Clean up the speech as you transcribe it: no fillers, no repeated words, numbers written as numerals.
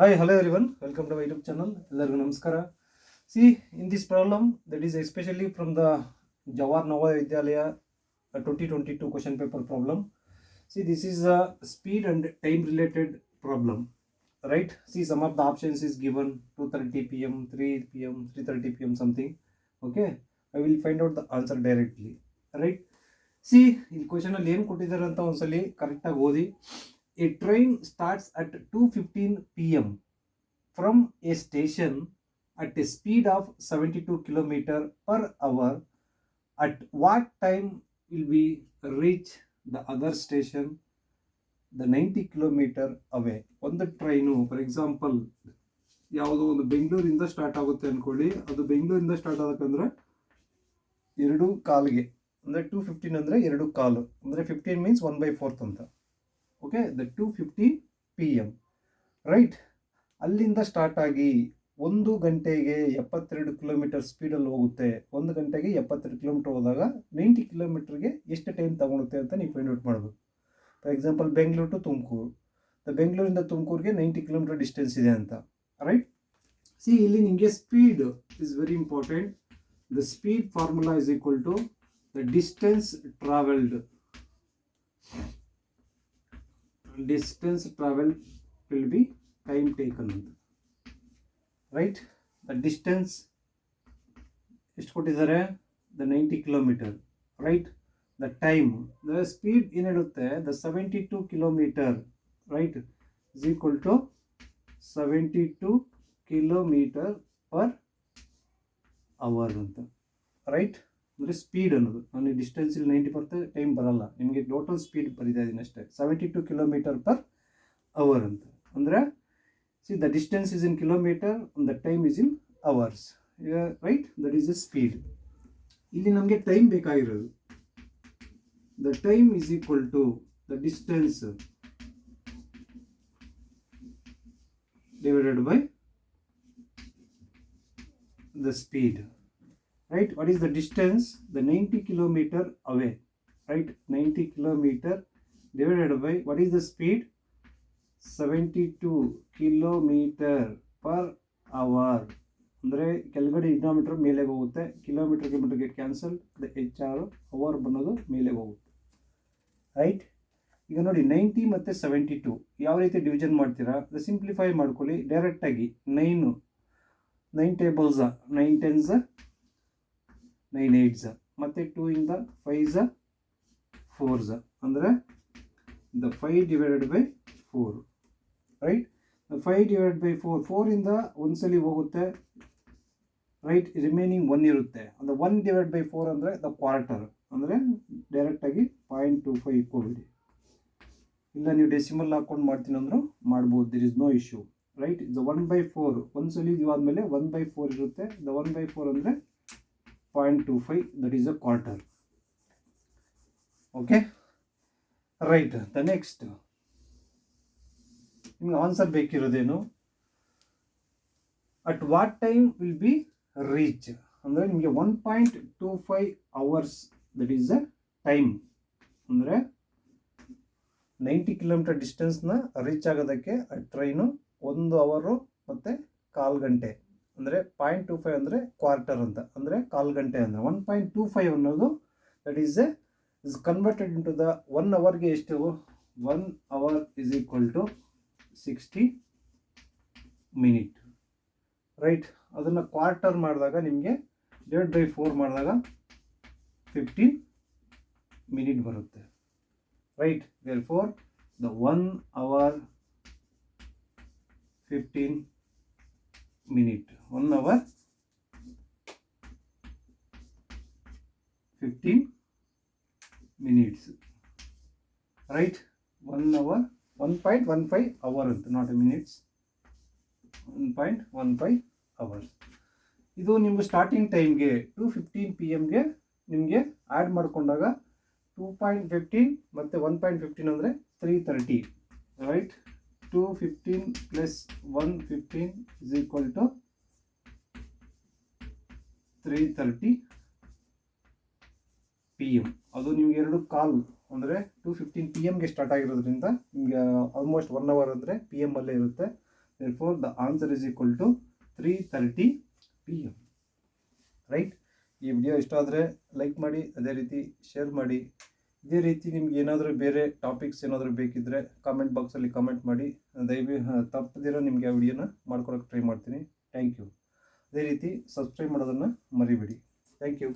Hi, hello everyone. Welcome to my YouTube channel. Ellargu namaskara. See, in this problem, that is especially from the Jawahar Navoday Vidyalaya 2022 question paper problem. See, this is a speed and time related problem, right? See, some of the options is given 2:30 p.m., 3 p.m., 3:30 p.m. something. Okay, I will find out the answer directly, right? See, in question ಅಲ್ಲಿ ಏನು ಕೊಟ್ಟಿದ್ದಾರೆ ಅಂತ ಒಂದ್ಸಲಿ ಕರೆಕ್ಟಾಗಿ ಓದಿ. A train starts at 2:15 p.m. from a station at a speed of 72 km per hour. At what time will we reach the other station, the 90 km away? ಒಂದು train for example ಯಾವುದೋ ಒಂದು ಬೆಂಗಳೂರಿಂದ ಸ್ಟಾರ್ಟ್ ಆಗುತ್ತೆ ಅನ್ಕೊಳ್ಳಿ. ಅದು ಬೆಂಗಳೂರಿಂದ start ಆಗಬೇಕಂದ್ರೆ 2:15 ಅಂದರೆ 2:15 ಅಂದರೆ 2:15 ಅಂದರೆ 15 ಮೀನ್ಸ್ 1/4 ಅಂತ. Okay, the 2:15 p.m. ರೈಟ್. ಅಲ್ಲಿಂದ ಸ್ಟಾರ್ಟ್ ಆಗಿ 1 ಗಂಟೆಗೆ 72 ಕಿಲೋಮೀಟರ್ ಸ್ಪೀಡಲ್ಲಿ ಹೋಗುತ್ತೆ. 1 ಗಂಟೆಗೆ 72 ಕಿಲೋಮೀಟರ್ ಹೋದಾಗ 90 ಕಿಲೋಮೀಟರ್ಗೆ ಎಷ್ಟು ಟೈಮ್ ತಗೊಳುತ್ತೆ ಅಂತ ನೀವು ಫೈಂಡ್ ಔಟ್ ಮಾಡಬೇಕು. For example Bengaluru to Tumakuru, ಬೆಂಗಳೂರಿಂದ ತುಮಕೂರಿಗೆ 90 ಕಿಲೋಮೀಟರ್ ಡಿಸ್ಟೆನ್ಸ್ ಇದೆ ಅಂತ, ರೈಟ್? ಸಿ, ಇಲ್ಲಿ ನಿಮಗೆ speed is very important. The speed formula is equal to the distance travelled. Distance travelled will be time taken, right? The distance ಎಷ್ಟು ಕೊಟ್ಟಿದ್ದಾರೆ? the 90 kilometer, right? the time, the speed ಏನಿರುತ್ತೆ, the 72 kilometer, right, is equal to 72 kilometer per hour ಅಂತ, right? ಅಂದರೆ speed ಅನ್ನೋದು, ನಾನು distance ಇಲ್ಲಿ 90 ಬರುತ್ತೆ, time ಬರಲ್ಲ, ನಿಮಗೆ ಟೋಟಲ್ ಸ್ಪೀಡ್ ಬರೀತಾ ಇದ್ದೀನಿ ಅಷ್ಟೇ. 72 ಕಿಲೋಮೀಟರ್ ಪರ್ ಅವರ್ ಅಂತ. ಅಂದರೆ see, the distance is in kilometer and the time is in hours, right? That is the speed. ಇಲ್ಲಿ ನಮಗೆ ಟೈಮ್ ಬೇಕಾಗಿರೋದು. the time is equal to the distance divided by the speed, right? What is the distance? The 90 kilometer away, right? 90 kilometer divided by what is the speed? 72 kilometre per hour. ಅಂದರೆ ಕೆಳಗಡೆ denominator ಮೇಲೆ ಹೋಗುತ್ತೆ, ಕಿಲೋಮೀಟರ್ಗೆ cancel, the HR hour ಬನ್ನೋದು ಮೇಲೆ ಹೋಗುತ್ತೆ, right? ಈಗ ನೋಡಿ 90 ಮತ್ತು 72 ಯಾವ ರೀತಿ ಡಿವಿಷನ್ ಮಾಡ್ತೀರಾ? ಅದು ಸಿಂಪ್ಲಿಫೈ ಮಾಡ್ಕೊಳ್ಳಿ ಡೈರೆಕ್ಟಾಗಿ. 9 ಟೇಬಲ್ಸ, 9 10s, 9 8s, ಮತ್ತು 2 ಇಂದ 5s, 4s, ಅಂದರೆ the 5 divided by 4, right? 5 divide by 4 ಇಂದ ಒಂದ್ಸಲಿ ಹೋಗುತ್ತೆ, ರೈಟ್? ರಿಮೈನಿಂಗ್ 1 ಇರುತ್ತೆ. ಅಂದರೆ 1 ಡಿವೈಡ್ ಬೈ 4 ಅಂದರೆ ದ ಕ್ವಾರ್ಟರ್, ಅಂದರೆ ಡೈರೆಕ್ಟಾಗಿ 0.25 ಇಟ್ಕೋಬೇಡಿ. ಇಲ್ಲ ನೀವು ಡೆಸಿಮಲ್ ಹಾಕೊಂಡು ಮಾಡ್ತೀನಿ ಅಂದರೂ ಮಾಡ್ಬೋದು, there is no issue, right? ಇದು 1/4 ಒಂದ್ಸಲಿ ಇವಾದ್ಮೇಲೆ 1/4 ಇರುತ್ತೆ. ದ 1/4 ಅಂದರೆ 0.25, that is a quarter. Okay, right. The next ನಿಮ್ಗೆ ಆನ್ಸರ್ ಬೇಕಿರೋದೇನು? At what time will be reach ಅಂದರೆ ನಿಮಗೆ 1.25 hours, that is a time. ಅಂದರೆ 90 ಕಿಲೋಮೀಟರ್ ಡಿಸ್ಟೆನ್ಸ್ನ ರೀಚ್ ಆಗೋದಕ್ಕೆ ಟ್ರೈನು 1 ಅವರು ಮತ್ತು 1/4 ಗಂಟೆ, ಅಂದರೆ 0.25 ಅಂದರೆ ಕ್ವಾರ್ಟರ್ ಅಂತ, ಅಂದರೆ 1/4 ಗಂಟೆ ಅಂದರೆ 1.25 ಅನ್ನೋದು that is is converted into the 1 ಅವರ್ಗೆ ಎಷ್ಟು? 1 hour is equal to 60 minute, right? ಅದನ್ನು ಕ್ವಾರ್ಟರ್ ಮಾಡಿದಾಗ ನಿಮಗೆ ಡಿವೈಡ್ ಬೈ 4 ಮಾಡಿದಾಗ 15 ಮಿನಿಟ್ ಬರುತ್ತೆ, right? Therefore the 1 hour 15 minute, 1 hour 15 minutes, right? 1 hour 1.15 hour ಅಂತ, ನಾಟ್ ಎ ಮಿನಿಟ್ಸ್, 1.15 hours. ಇದು ನಿಮ್ಗೆ ಸ್ಟಾರ್ಟಿಂಗ್ ಟೈಮ್ಗೆ 2:15 p.m.ಗೆ ನಿಮಗೆ ಆ್ಯಡ್ ಮಾಡಿಕೊಂಡಾಗ 2.15 ಮತ್ತು 1.15 ಅಂದರೆ 3:30, right? 2:15 plus 1:15 is equal to 3:30 p.m. ಅದು ನಿಮ್ಗೆ 2:15 ಅಂದರೆ 2:15 p.m.ಗೆ ಸ್ಟಾರ್ಟ್ ಆಗಿರೋದ್ರಿಂದ ನಿಮಗೆ ಆಲ್ಮೋಸ್ಟ್ 1 hour ಅಂದರೆ PM ಅಲ್ಲೇ ಇರುತ್ತೆ. therefore the answer is equal to 3:30 PM. Right. ಈ ವಿಡಿಯೋ ಇಷ್ಟ ಆದರೆ ಲೈಕ್ ಮಾಡಿ, ಅದೇ ರೀತಿ ಶೇರ್ ಮಾಡಿ. ಇದೇ ರೀತಿ ನಿಮ್ಗೆ ಏನಾದರೂ ಬೇರೆ ಟಾಪಿಕ್ಸ್ ಏನಾದರೂ ಬೇಕಿದ್ದರೆ ಕಾಮೆಂಟ್ ಬಾಕ್ಸಲ್ಲಿ ಕಾಮೆಂಟ್ ಮಾಡಿ. ತಪ್ಪದಿರೋ ನಿಮಗೆ ಆ ವಿಡಿಯೋನ ಮಾಡ್ಕೊಡೋಕ್ಕೆ ಟ್ರೈ ಮಾಡ್ತೀನಿ. Thank you. ಅದೇ ರೀತಿ ಸಬ್ಸ್ಕ್ರೈಬ್ ಮಾಡೋದನ್ನು ಮರಿಬೇಡಿ. Thank you.